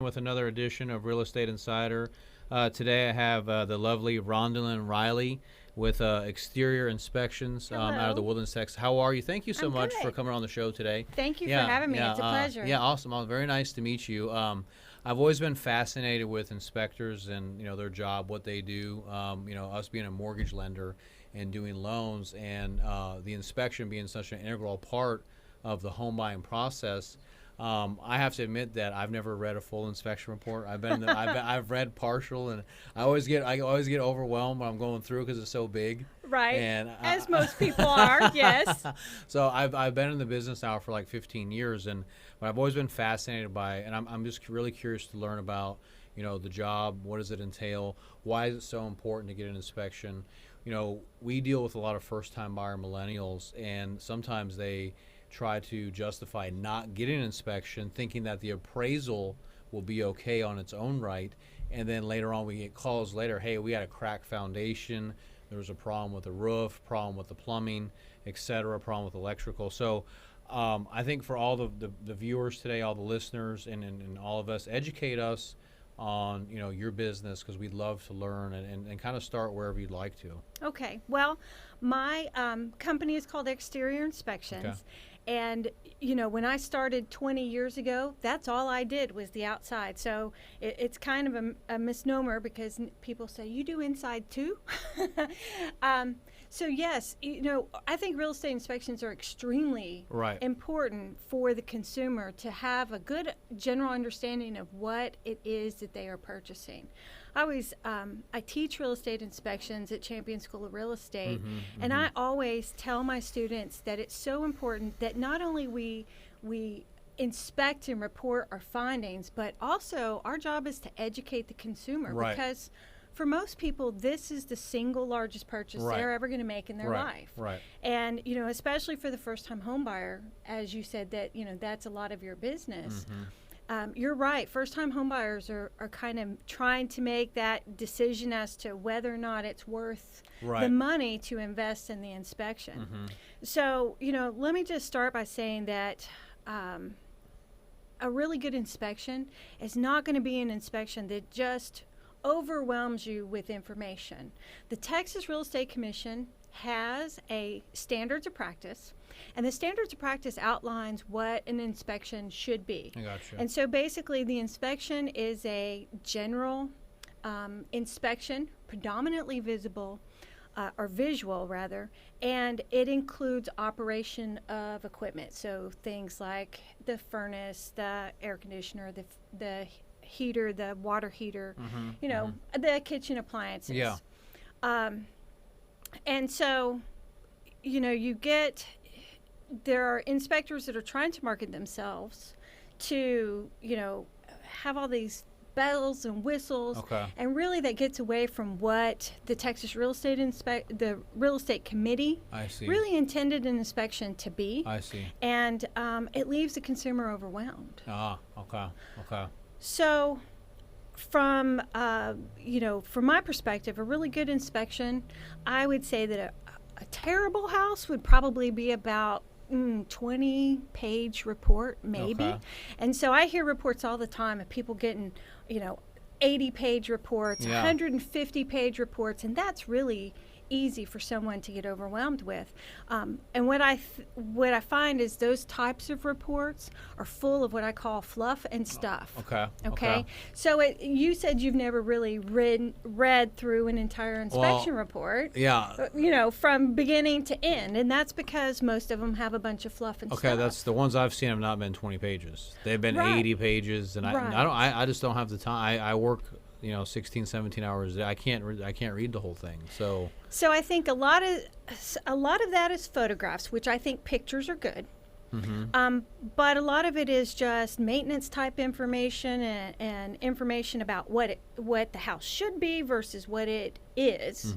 with another edition of Real Estate Insider. Today I have the lovely Rondalyn Riley with Exterior Inspections out of the Hello. Woodlands, Texas. How are you? Thank you so I'm much for good. coming on the show today. Thank you for having me. It's a pleasure. Yeah, awesome. Very nice to meet you. I've always been fascinated with inspectors and their job, what they do. Us being a mortgage lender and doing loans, and the inspection being such an integral part of the home buying process. I have to admit that I've never read a full inspection report. I've read partial, and I always get overwhelmed when I'm going through because it's so big. Right. And as most people are, yes. So I've been in the business now for like 15 years, but I've always been fascinated by it, and I'm just really curious to learn about the job. What does it entail? Why is it so important to get an inspection? We deal with a lot of first-time buyer millennials, and sometimes they try to justify not getting an inspection, thinking that the appraisal will be okay on its own right, and then later on we get calls later, hey, we had a cracked foundation, there was a problem with the roof, problem with the plumbing, etc., problem with electrical. So I think for all the viewers today, all the listeners, and all of us, educate us on your business, because we'd love to learn, and kind of start wherever you'd like to. Okay. Well, my company is called Exterior Inspections. Okay. And, when I started 20 years ago, that's all I did was the outside. So it's kind of a misnomer, because people say, you do inside too? So yes, I think real estate inspections are extremely important for the consumer to have a good general understanding of what it is that they are purchasing. I teach real estate inspections at Champion School of Real Estate, and I always tell my students that it's so important that not only we inspect and report our findings, but also our job is to educate the consumer, because for most people, this is the single largest purchase they're ever going to make in their life. Right. And, especially for the first-time home buyer, as you said, that, that's a lot of your business. You're right. First-time homebuyers are kind of trying to make that decision as to whether or not it's worth the money to invest in the inspection. So, let me just start by saying that a really good inspection is not going to be an inspection that just overwhelms you with information. The Texas Real Estate Commission has a standards of practice, and the standards of practice outlines what an inspection should be. I gotcha. And so basically the inspection is a general inspection, predominantly visible, or visual rather, and it includes operation of equipment. So things like the furnace, the air conditioner, the heater, the water heater, the kitchen appliances. Yeah. And so, there are inspectors that are trying to market themselves to, have all these bells and whistles. Okay. And really that gets away from what the Texas Real Estate the Real Estate Committee really intended an inspection to be. I see. And it leaves the consumer overwhelmed. Okay. So from my perspective, a really good inspection, I would say that a terrible house would probably be about 20-page report, maybe. Okay. And so I hear reports all the time of people getting, 80-page reports, 150-page reports, and that's really easy for someone to get overwhelmed with. And what I find is those types of reports are full of what I call fluff and stuff. Okay. So you said you've never really read through an entire inspection report. Yeah. From beginning to end, and that's because most of them have a bunch of fluff and stuff. Okay, that's the ones I've seen have not been 20 pages. They've been 80 pages, and I just don't have the time. I work 16, 17 hours a day. I can't read the whole thing. So I think a lot of that is photographs, which I think pictures are good. But a lot of it is just maintenance type information and information about what the house should be versus what it is.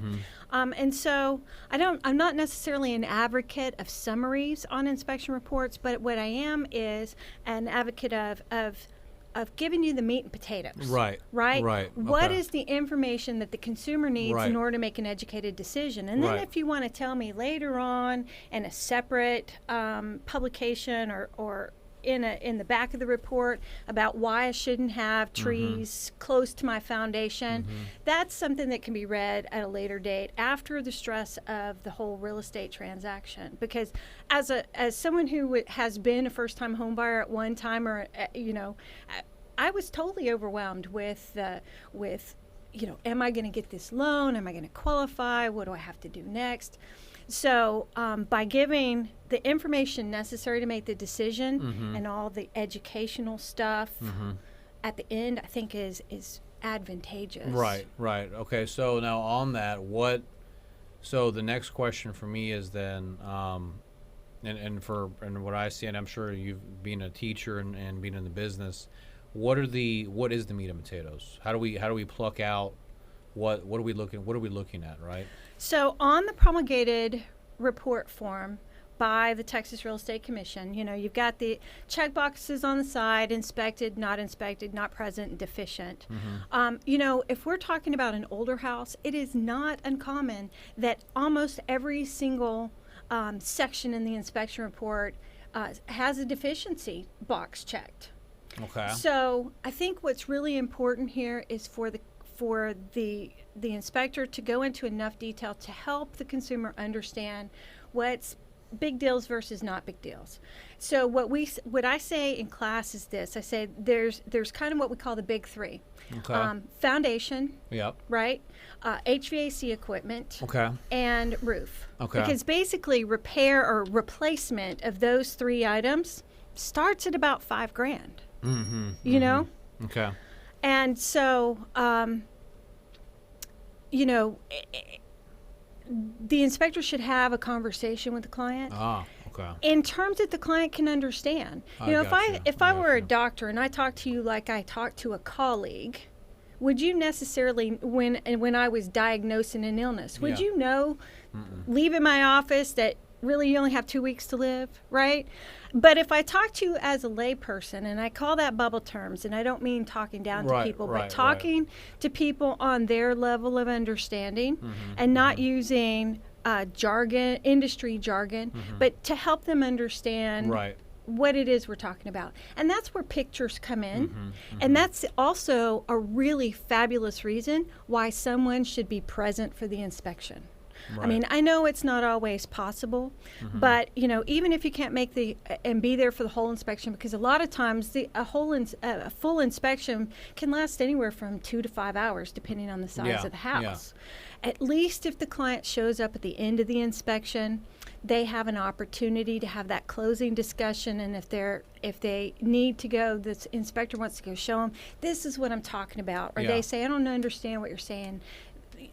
And so I'm not necessarily an advocate of summaries on inspection reports, but what I am is an advocate of giving you the meat and potatoes. Right. What Okay. is the information that the consumer needs in order to make an educated decision? And then if you want to tell me later on in a separate publication or in the back of the report about why I shouldn't have trees close to my foundation. That's something that can be read at a later date after the stress of the whole real estate transaction. Because as someone who has been a first-time home buyer at one time, or I was totally overwhelmed with am I going to get this loan? Am I going to qualify? What do I have to do next? So by giving the information necessary to make the decision and all the educational stuff at the end, I think is advantageous. Right. Okay, so now on that, so the next question for me is then, and what I see, and I'm sure you've been a teacher and been in the business, what is the meat and potatoes? How do we pluck out what are we looking at, right? So on the promulgated report form by the Texas Real Estate Commission, you've got the check boxes on the side: inspected, not present, deficient. If we're talking about an older house, it is not uncommon that almost every single section in the inspection report has a deficiency box checked. Okay. So I think what's really important here is for the inspector to go into enough detail to help the consumer understand what's big deals versus not big deals. So what I say in class is this: I say there's kind of what we call the big three. Okay. Foundation. Yep. Right. HVAC equipment. Okay. And roof. Okay. Because basically repair or replacement of those three items starts at about $5,000. You know? Okay. And so, the inspector should have a conversation with the client. Okay. In terms that the client can understand. If I were a doctor and I talked to you like I talked to a colleague, would you necessarily, when I was diagnosing an illness, would you know, leaving my office, that really you only have 2 weeks to live, right? But if I talk to you as a layperson, and I call that bubble terms, and I don't mean talking down to people, but talking to people on their level of understanding, and not using jargon, industry jargon, but to help them understand what it is we're talking about. And that's where pictures come in. And that's also a really fabulous reason why someone should be present for the inspection. I mean, I know it's not always possible, but even if you can't make and be there for the whole inspection, because a lot of times a full inspection can last anywhere from 2 to 5 hours, depending on the size of the house. At least if the client shows up at the end of the inspection, they have an opportunity to have that closing discussion. And if they need to go, this inspector wants to go show them, this is what I'm talking about, or they say, I don't understand what you're saying.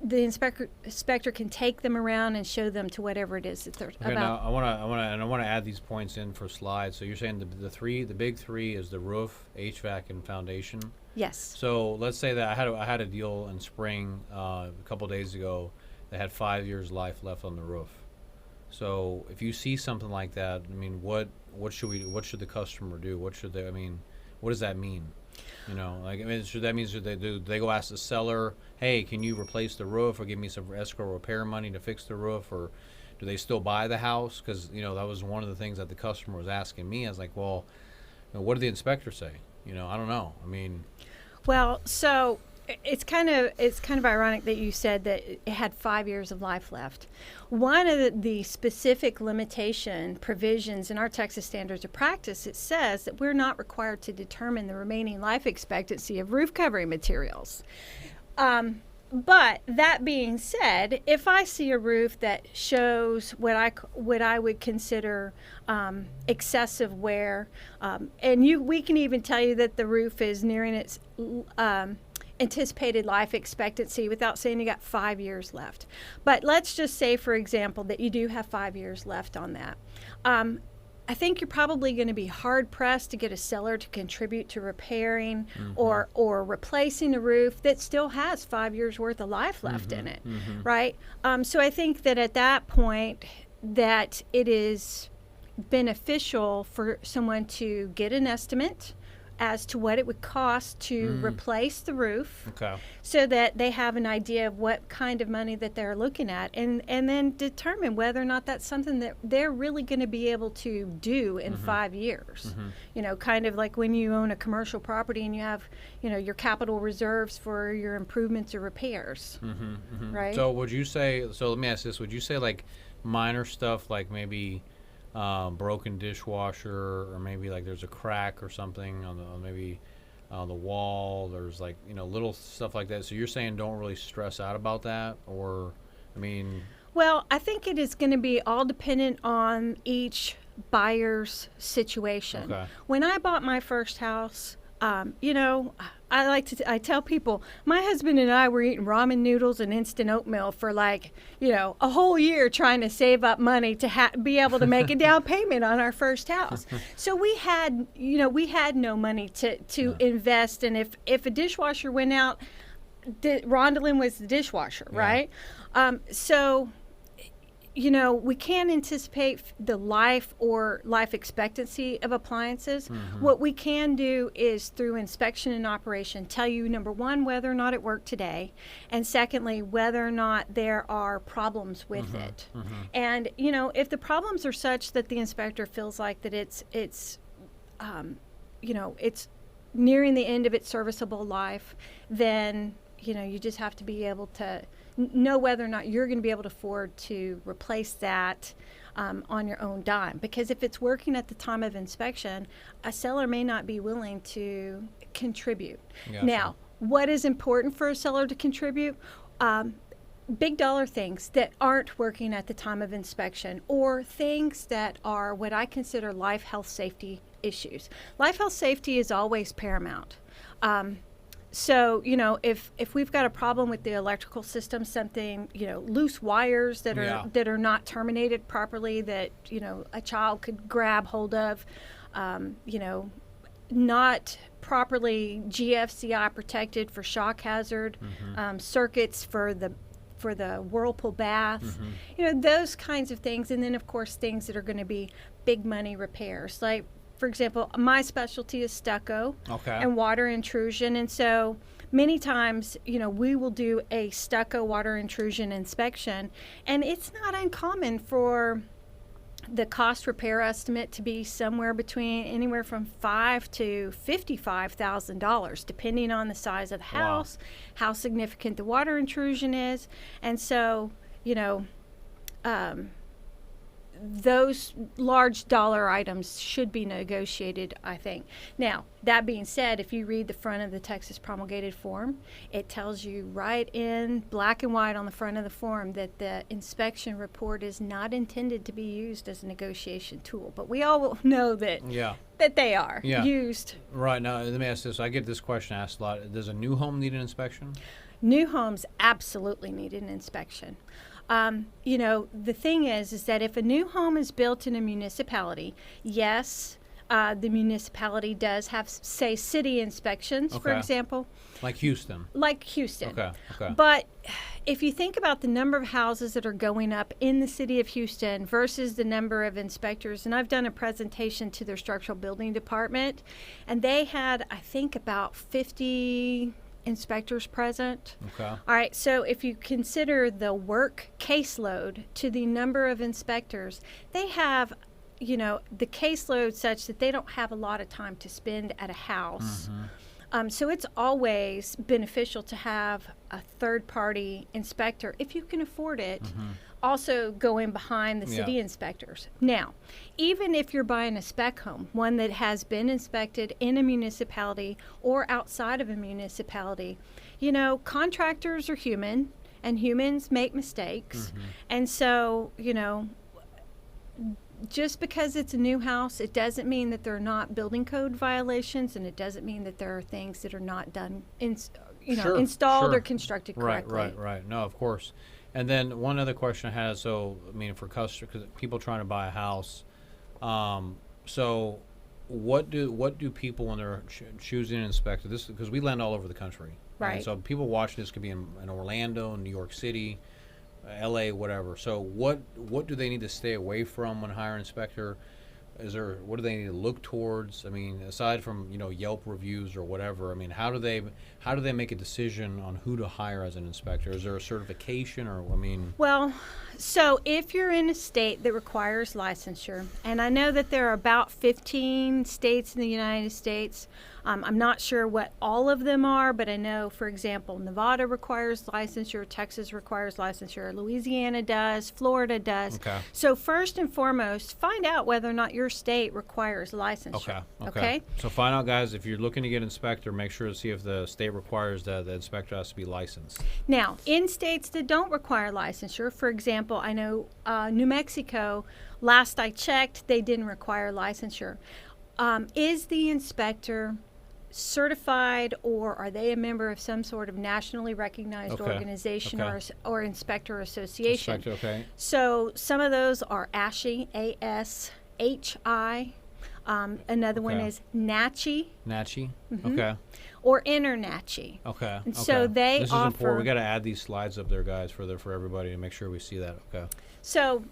The inspector can take them around and show them to whatever it is that they're about. Now I want to add these points in for slides. So you're saying the big three is the roof, HVAC, and foundation. Yes. So let's say that I had a deal in spring a couple days ago that had 5 years life left on the roof. So if you see something like that, I mean, what should the customer do? What does that mean? Should they go ask the seller, hey, can you replace the roof or give me some escrow repair money to fix the roof, or do they still buy the house? Because that was one of the things that the customer was asking me. I was like, well, what did the inspector say? I don't know. I mean, well, so it's kind of ironic that you said that it had 5 years of life left. One of the specific limitation provisions in our Texas Standards of Practice, it says that we're not required to determine the remaining life expectancy of roof covering materials. But that being said, if I see a roof that shows what I would consider excessive wear, and we can even tell you that the roof is nearing its anticipated life expectancy without saying you got 5 years left. But let's just say, for example, that you do have 5 years left on that. I think you're probably going to be hard pressed to get a seller to contribute to repairing or replacing a roof that still has 5 years worth of life left in it, right? So I think that at that point that it is beneficial for someone to get an estimate as to what it would cost to replace the roof, okay, so that they have an idea of what kind of money that they're looking at, and then determine whether or not that's something that they're really going to be able to do in 5 years. You know, kind of like when you own a commercial property and you have, you know, your capital reserves for your improvements or repairs, right? So would you say, so let me ask this, would you say like minor stuff like maybe broken dishwasher, or maybe like there's a crack or something on the wall, there's like, you know, little stuff like that, so you're saying don't really stress out about that? Or I mean, well, I think it is going to be all dependent on each buyer's situation. Okay. When I bought my first house, you know, I tell people, my husband and I were eating ramen noodles and instant oatmeal for like, you know, a whole year trying to save up money to be able to make a down payment on our first house. So we had no money to invest. And if a dishwasher went out, Rondalyn was the dishwasher, right? So, you know, we can't anticipate the life expectancy of appliances. What we can do is, through inspection and operation, tell you, number one, whether or not it worked today, and secondly, whether or not there are problems with it. And, you know, if the problems are such that the inspector feels like that it's you know, it's nearing the end of its serviceable life, then, you know, you just have to be able to know whether or not you're going to be able to afford to replace that on your own dime. Because if it's working at the time of inspection, a seller may not be willing to contribute. Gotcha. Now, what is important for a seller to contribute? Big dollar things that aren't working at the time of inspection, or things that are what I consider life, health, safety issues. Life, health, safety is always paramount. So, you know, if we've got a problem with the electrical system, something, you know, loose wires that are not terminated properly, that, you know, a child could grab hold of, you know, not properly GFCI protected for shock hazard, circuits for the Whirlpool bath, you know, those kinds of things. And then, of course, things that are going to be big money repairs. Like, for example, my specialty is stucco and water intrusion. And so many times, you know, we will do a stucco water intrusion inspection. And it's not uncommon for the cost repair estimate to be somewhere between anywhere from $5,000 to $55,000, depending on the size of the house, how significant the water intrusion is. And so, you know, those large dollar items should be negotiated, I think. Now, that being said, if you read the front of the Texas promulgated form, it tells you right in black and white on the front of the form that the inspection report is not intended to be used as a negotiation tool. But we all know that that they are used. Right. Now, let me ask this. I get this question asked a lot. Does a new home need an inspection? New homes absolutely need an inspection. You know, the thing is that if a new home is built in a municipality, yes, the municipality does have, say, city inspections, for example. Like Houston. Like Houston. Okay. But if you think about the number of houses that are going up in the city of Houston versus the number of inspectors, and I've done a presentation to their structural building department, and they had, I think, about 50 inspectors present. All right, so if you consider the work caseload to the number of inspectors, they have, you know, the caseload such that they don't have a lot of time to spend at a house. So it's always beneficial to have a third-party inspector, if you can afford it, also going behind the city inspectors. Now, even if you're buying a spec home, one that has been inspected in a municipality or outside of a municipality, you know, contractors are human, and humans make mistakes. And so, you know, just because it's a new house, it doesn't mean that there are not building code violations, and it doesn't mean that there are things that are not done, installed or constructed correctly. Right. No, of course. And then one other question I had, so, I mean, for customers, because people trying to buy a house, so what do people, when they're choosing an inspector, this, because we land all over the country. Right. And so people watching this could be in Orlando, New York City, LA, whatever. So what do they need to stay away from when hiring an inspector? what do they need to look towards? I mean, aside from Yelp reviews or whatever, I mean, how do they make a decision on who to hire as an inspector? Is there a certification, or I mean? Well, so if you're in a state that requires licensure, and I know that there are about 15 states in the United States. I'm not sure what all of them are, but I know, for example, Nevada requires licensure, Texas requires licensure, Louisiana does, Florida does. Okay. So first and foremost, find out whether or not your state requires licensure. Okay. So find out, guys, if you're looking to get inspector, make sure to see if the state requires that the inspector has to be licensed. Now, in states that don't require licensure, for example, I know New Mexico, last I checked, they didn't require licensure. Is the inspector certified, or are they a member of some sort of nationally recognized organization or inspector association? So some of those are ASHI, ASHI. Another one is NACHI. NACHI. Okay. Or InterNACHI. Okay. And so they this offer. Is important. We got to add these slides up there, guys, for everybody to make sure we see that. Okay. So,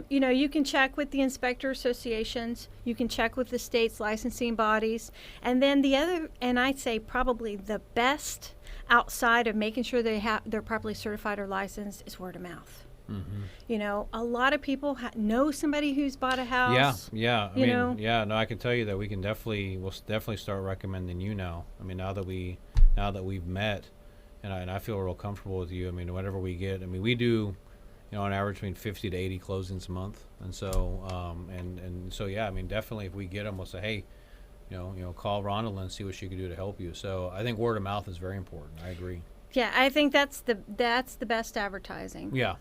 you can check with the inspector associations, you can check with the state's licensing bodies, and then the other, and I'd say probably the best outside of making sure they're properly certified or licensed, is word of mouth. Mm-hmm. A lot of people know somebody who's bought a house. Yeah. I can tell you that we'll definitely start recommending you now. I mean, now that we've met, and I feel real comfortable with you. I mean, whenever we get, we do, on average between 50 to 80 closings a month, and so definitely if we get them, we'll say, hey, call Rhonda and see what she can do to help you. So I think word of mouth is very important. I agree. Yeah, I think that's the best advertising. Yeah.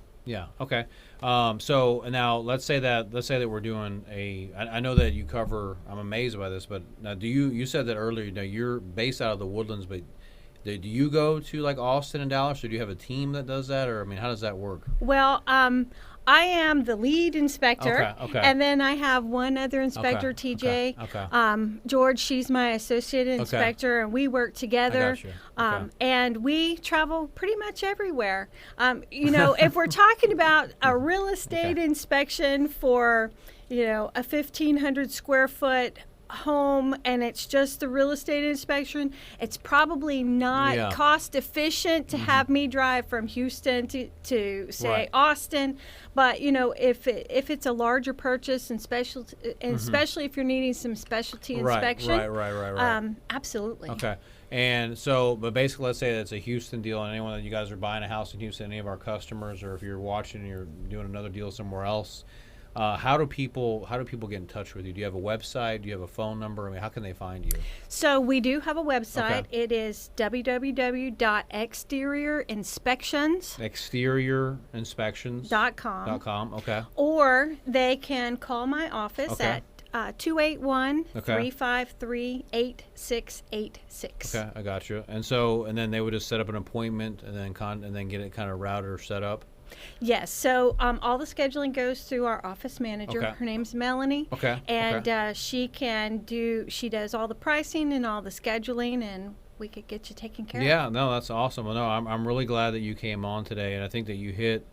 Okay. So now let's say that we're doing I know that you cover. I'm amazed by this, but now you said that earlier. Now you're based out of the Woodlands, but do you go to like Austin and Dallas, or do you have a team that does that, or how does that work? Well, I am the lead inspector, okay. And then I have one other inspector, TJ. George, she's my associate inspector, and we work together. I got you. And we travel pretty much everywhere. If we're talking about a real estate inspection for, a 1,500 square foot home, and it's just the real estate inspection, it's probably not cost efficient to have me drive from Houston to say Austin. But if it's a larger purchase and especially if you're needing some specialty inspection, right. Absolutely. Okay. And so, but basically, let's say that's a Houston deal, and anyone that you guys are buying a house in Houston, any of our customers, or if you're watching and you're doing another deal somewhere else, how do people get in touch with you? Do you have a website? Do you have a phone number? How can they find you? So we do have a website. Okay. It is www.exteriorinspection.com. Okay. Or they can call my office at 281-353-8686. Okay, I got you. And then they would just set up an appointment and then get it kind of routed or set up. Yes. So all the scheduling goes through our office manager. Okay. Her name's Melanie. Okay. And she does all the pricing and all the scheduling, and we could get you taken care of. Yeah. No, that's awesome. Well, no, I'm really glad that you came on today, and I think that you hit,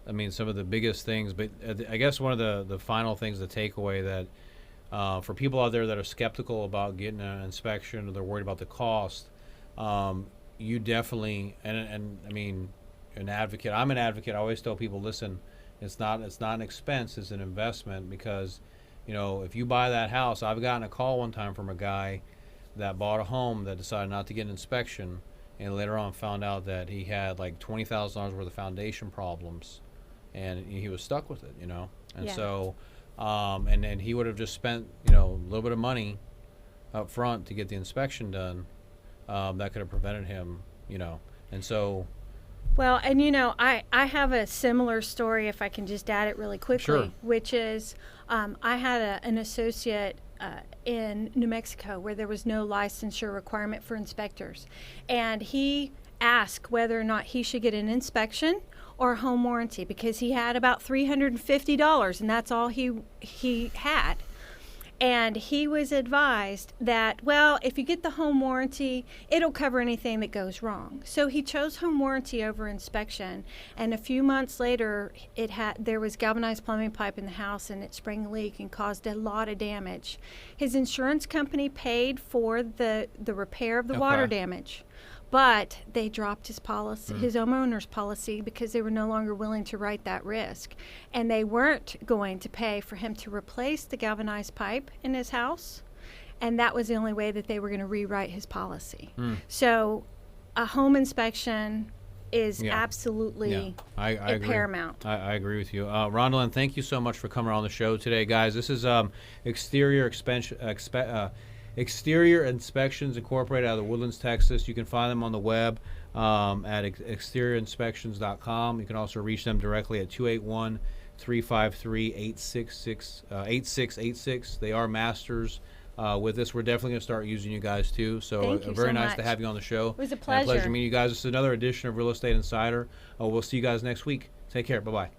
some of the biggest things. But I guess one of the final things, the takeaway that for people out there that are skeptical about getting an inspection, or they're worried about the cost, you definitely an advocate. I'm an advocate. I always tell people, listen, it's not an expense, it's an investment, because if you buy that house, I've gotten a call one time from a guy that bought a home that decided not to get an inspection, and later on found out that he had like $20,000 worth of foundation problems, and he was stuck with it, and so and then he would have just spent a little bit of money up front to get the inspection done, that could have prevented him, and so. Well, and I have a similar story, if I can just add it really quickly. Sure. Which is I had an associate in New Mexico where there was no licensure requirement for inspectors, and he asked whether or not he should get an inspection or a home warranty, because he had about $350, and that's all he had. And he was advised that, well, if you get the home warranty, it'll cover anything that goes wrong. So he chose home warranty over inspection. And a few months later, there was galvanized plumbing pipe in the house, and it sprang a leak and caused a lot of damage. His insurance company paid for the repair of the water damage. But they dropped his policy, his homeowner's policy, because they were no longer willing to write that risk. And they weren't going to pay for him to replace the galvanized pipe in his house. And that was the only way that they were going to rewrite his policy. So a home inspection is absolutely paramount. I agree with you. Rondalyn, thank you so much for coming on the show today, guys. This is Exterior Inspections Incorporated out of the Woodlands, Texas. You can find them on the web at exteriorinspections.com. You can also reach them directly at 281-353-8686. They are masters with this. We're definitely going to start using you guys too. So very nice to have you on the show. It was a pleasure. And a pleasure meeting you guys. This is another edition of Real Estate Insider. We'll see you guys next week. Take care. Bye-bye. Bye.